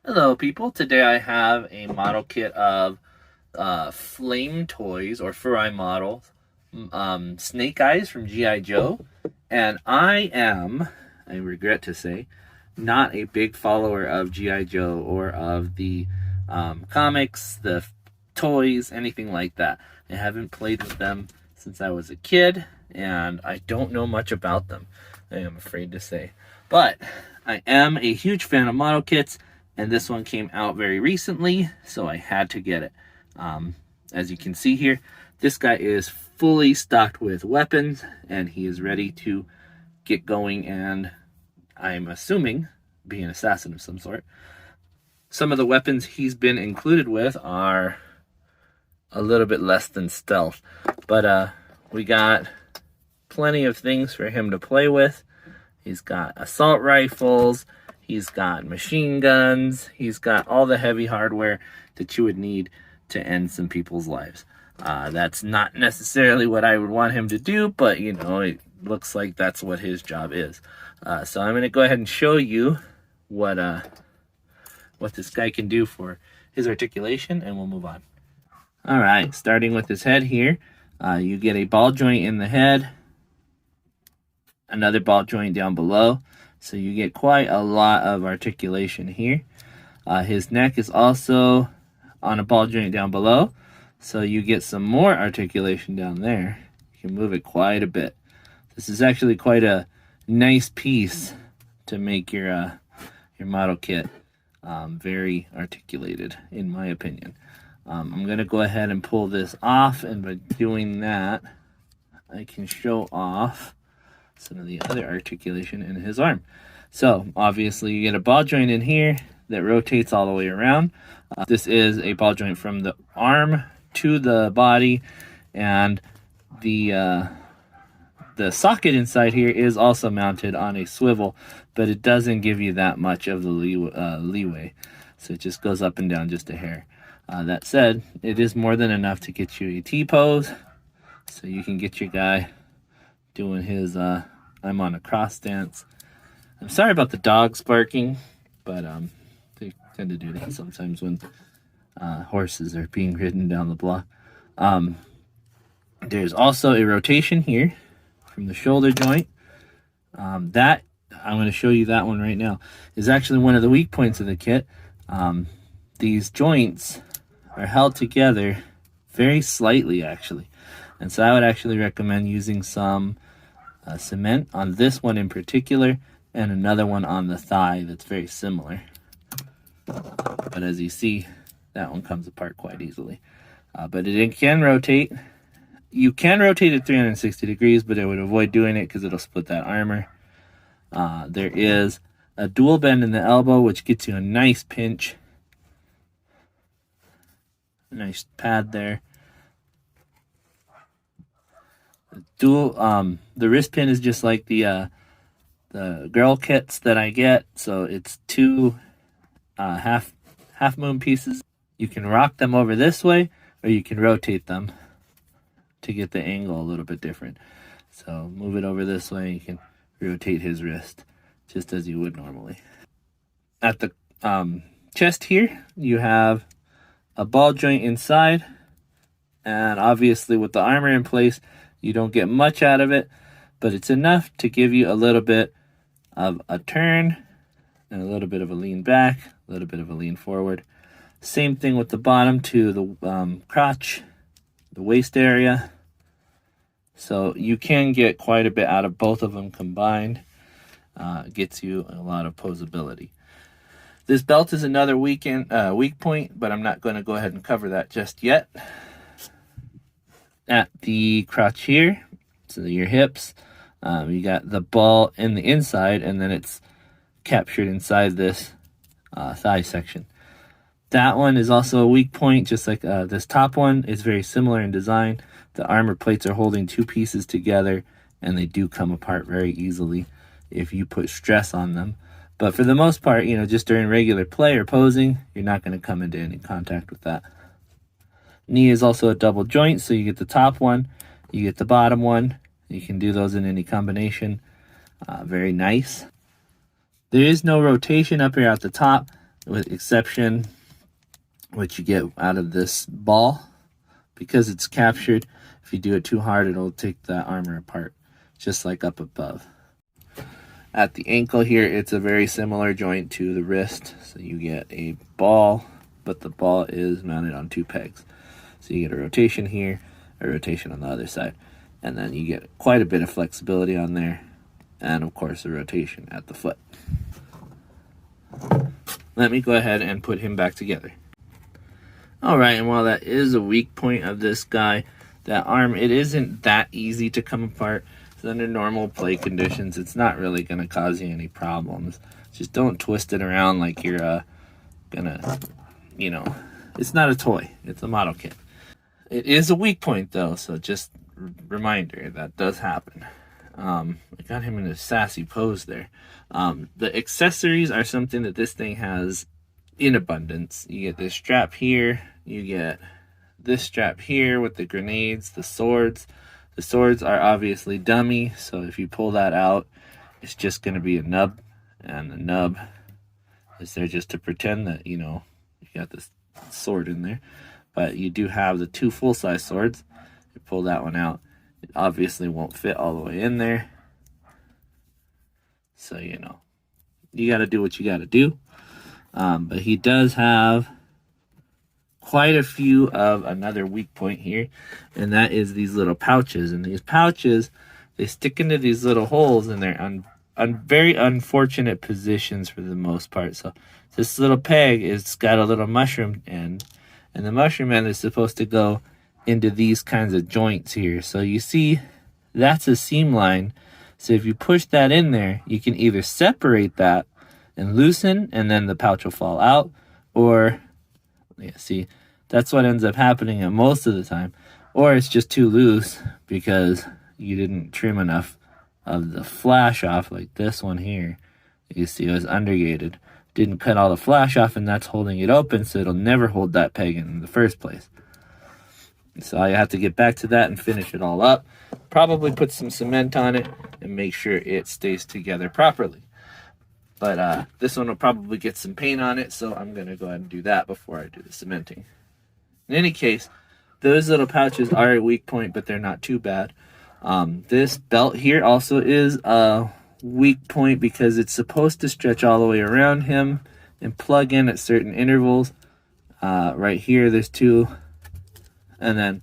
Hello people, today I have a model kit of Flame Toys or Furry models, Snake Eyes from G.I. Joe, and I regret to say, not a big follower of G.I. Joe or of the comics, the toys, anything like that. I haven't played with them since I was a kid, and I don't know much about them, I am afraid to say. But I am a huge fan of model kits, and this one came out very recently, so I had to get it. As you can see here, this guy is fully stocked with weapons, and he is ready to get going, and I'm assuming be an assassin of some sort. Some of the weapons he's been included with are a little bit less than stealth, but we got plenty of things for him to play with. He's got assault rifles, he's got machine guns, he's got all the heavy hardware that you would need to end some people's lives. That's not necessarily what I would want him to do, but you know, it looks like that's what his job is. So I'm going to go ahead and show you what this guy can do for his articulation, and we'll move on. All right, starting with his head here, you get a ball joint in the head, another ball joint down below, so you get quite a lot of articulation here. His neck is also on a ball joint down below, so you get some more articulation down there. You can move it quite a bit. This is actually quite a nice piece to make your model kit very articulated, in my opinion. I'm going to go ahead and pull this off, and by doing that, I can show off some of the other articulation in his arm. So obviously you get a ball joint in here that rotates all the way around. This is a ball joint from the arm to the body, and the socket inside here is also mounted on a swivel, but it doesn't give you that much of the leeway, so it just goes up and down just a hair. That said, it is more than enough to get you a T-pose, so you can get your guy doing his I'm on a cross stance. I'm sorry about the dogs barking, but they tend to do that sometimes when horses are being ridden down the block. There's also a rotation here from the shoulder joint. That I'm going to show you, that one right now, is actually one of the weak points of the kit. These joints are held together very slightly, actually, and so I would actually recommend using some cement on this one in particular, and another one on the thigh that's very similar. But as you see, that one comes apart quite easily. But it can rotate. You can rotate it 360 degrees, but I would avoid doing it because it'll split that armor. There is a dual bend in the elbow, which gets you a nice pinch. A nice pad there. The wrist pin is just like the girl kits that I get, so it's two half moon pieces. You can rock them over this way, or you can rotate them to get the angle a little bit different. So move it over this way, you can rotate his wrist just as you would normally. At the chest here, you have a ball joint inside, and obviously with the armor in place, you don't get much out of it, but it's enough to give you a little bit of a turn and a little bit of a lean back, a little bit of a lean forward. Same thing with the bottom to the crotch, the waist area. So you can get quite a bit out of both of them combined. Gets you a lot of posability. This belt is another weak point, but I'm not going to go ahead and cover that just yet. At the crotch here, so your hips, you got the ball in the inside, and then it's captured inside this thigh section. That one is also a weak point, just like this top one. It's very similar in design. The armor plates are holding two pieces together, and they do come apart very easily if you put stress on them. But for the most part, you know, just during regular play or posing, you're not going to come into any contact with that. Knee is also a double joint, so you get the top one, you get the bottom one. You can do those in any combination. Very nice. There is no rotation up here at the top. with exception what you get out of this ball. Because it's captured, if you do it too hard, it'll take the armor apart, just like up above. At the ankle here, it's a very similar joint to the wrist. So you get a ball, but the ball is mounted on 2 pegs. So you get a rotation here, a rotation on the other side. And then you get quite a bit of flexibility on there. And of course, a rotation at the foot. Let me go ahead and put him back together. Alright, and while that is a weak point of this guy, that arm, it isn't that easy to come apart. So under normal play conditions, it's not really going to cause you any problems. Just don't twist it around like you're gonna, you know, it's not a toy. It's a model kit. It is a weak point though, so just reminder, that does happen. I got him in a sassy pose there. The accessories are something that this thing has in abundance. You get this strap here, you get this strap here with the grenades, the swords. The swords are obviously dummy, so if you pull that out, it's just going to be a nub, and the nub is there just to pretend that, you know, you got this sword in there. But you do have the 2 full-size swords. You pull that one out, it obviously won't fit all the way in there. So, you know, you got to do what you got to do. But he does have quite a few of another weak point here, and that is these little pouches. And these pouches, they stick into these little holes, and they're very unfortunate positions for the most part. So this little peg is got a little mushroom end, and the mushroom end is supposed to go into these kinds of joints here. So you see, that's a seam line. So if you push that in there, you can either separate that and loosen, and then the pouch will fall out, or yeah, see, that's what ends up happening at most of the time. Or it's just too loose because you didn't trim enough of the flash off, like this one here. You see it was undergated. Didn't cut all the flash off, and that's holding it open, so it'll never hold that peg in the first place. So you have to get back to that and finish it all up. Probably put some cement on it and make sure it stays together properly. But this one will probably get some paint on it, so I'm going to go ahead and do that before I do the cementing. In any case, those little pouches are a weak point, but they're not too bad. This belt here also is a weak point because it's supposed to stretch all the way around him and plug in at certain intervals. Right here, there's 2. And then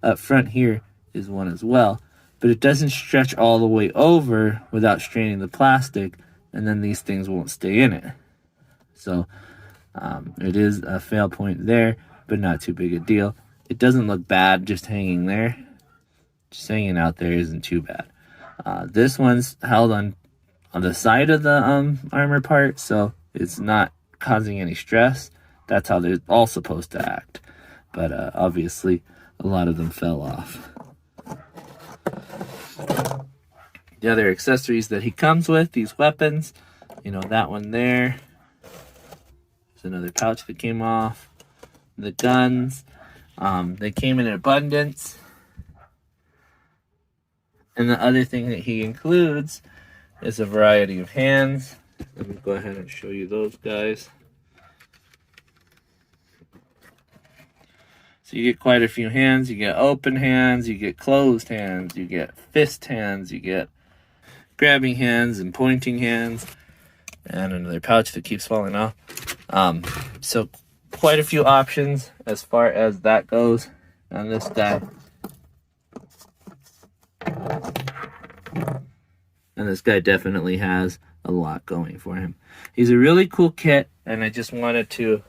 up front here is 1 as well. But it doesn't stretch all the way over without straining the plastic, and then these things won't stay in it. So it is a fail point there, but not too big a deal. It doesn't look bad just hanging there. Just hanging out there isn't too bad. This one's held on the side of the armor part, so it's not causing any stress. That's how they're all supposed to act. But obviously, a lot of them fell off. The other accessories that he comes with, these weapons, you know, that one there. There's another pouch that came off. The guns, they came in abundance. And the other thing that he includes is a variety of hands. Let me go ahead and show you those guys. So you get quite a few hands. You get open hands, you get closed hands, you get fist hands, you get grabbing hands and pointing hands, and another pouch that keeps falling off. So quite a few options as far as that goes on this guy. And this guy definitely has a lot going for him. He's a really cool kit, and I just wanted to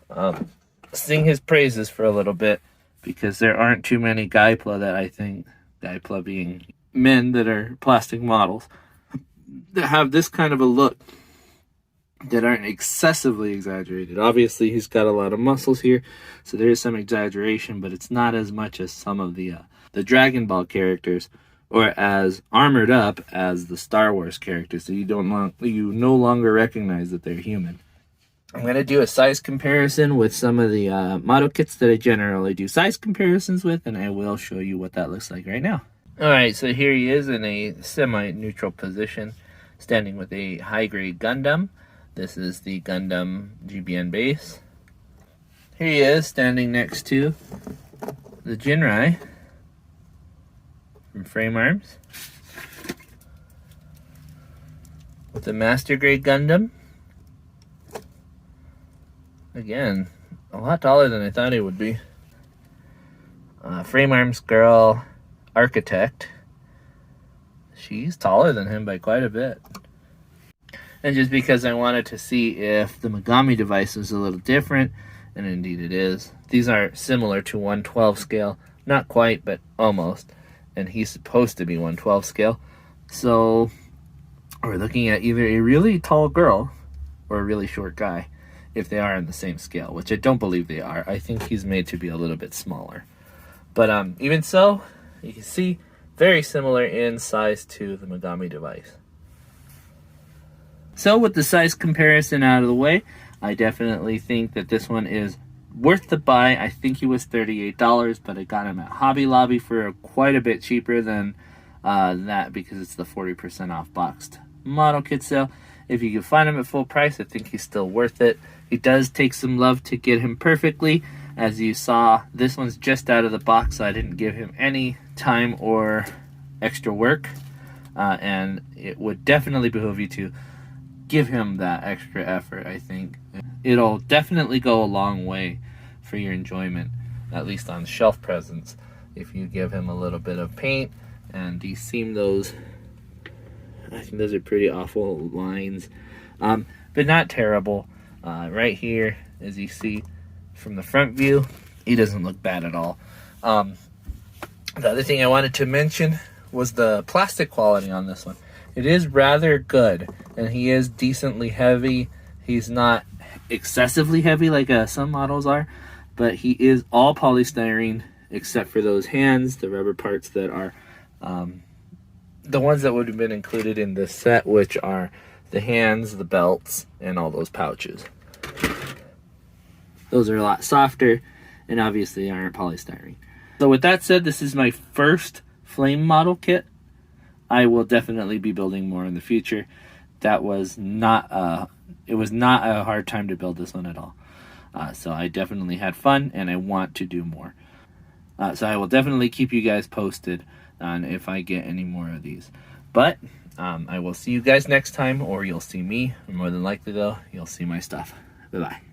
sing his praises for a little bit, because there aren't too many Gaipla that I think, Gaipla being men that are plastic models, that have this kind of a look, that aren't excessively exaggerated. Obviously, he's got a lot of muscles here, so there is some exaggeration, but it's not as much as some of the Dragon Ball characters, or as armored up as the Star Wars characters, so you no longer recognize that they're human. I'm going to do a size comparison with some of the model kits that I generally do size comparisons with, and I will show you what that looks like right now. Alright, so here he is in a semi-neutral position, standing with a high-grade Gundam. This is the Gundam GBN base. Here he is standing next to the Jinrai from Frame Arms with the Master Grade Gundam. Again, a lot taller than I thought he would be. Frame Arms girl Architect. She's taller than him by quite a bit. And just because I wanted to see if the Megami device was a little different, and indeed it is. These are similar to 1/12 scale. Not quite, but almost. And he's supposed to be 1/12 scale. So we're looking at either a really tall girl or a really short guy, if they are in the same scale, which I don't believe they are. I think he's made to be a little bit smaller. But even so, you can see, very similar in size to the Megami device. So with the size comparison out of the way, I definitely think that this one is worth the buy. I think he was $38, but I got him at Hobby Lobby for quite a bit cheaper than that, because it's the 40% off boxed model kit sale. If you can find him at full price, I think he's still worth it. It does take some love to get him perfectly. As you saw, this one's just out of the box, so I didn't give him any time or extra work. And it would definitely behoove you to give him that extra effort, I think. It'll definitely go a long way for your enjoyment, at least on shelf presence, if you give him a little bit of paint and de-seam those. I think those are pretty awful lines, but not terrible. Right here, as you see from the front view, he doesn't look bad at all. The other thing I wanted to mention was the plastic quality on this one. It is rather good, and he is decently heavy. He's not excessively heavy like some models are, but he is all polystyrene except for those hands, the rubber parts that are the ones that would have been included in this set, which are the hands, the belts, and all those pouches. Those are a lot softer, and obviously aren't polystyrene. So with that said, this is my first Flame model kit. I will definitely be building more in the future. That was not it was not a hard time to build this one at all. So I definitely had fun, and I want to do more. So I will definitely keep you guys posted on if I get any more of these. But I will see you guys next time, or you'll see me. More than likely, though, you'll see my stuff. Bye-bye.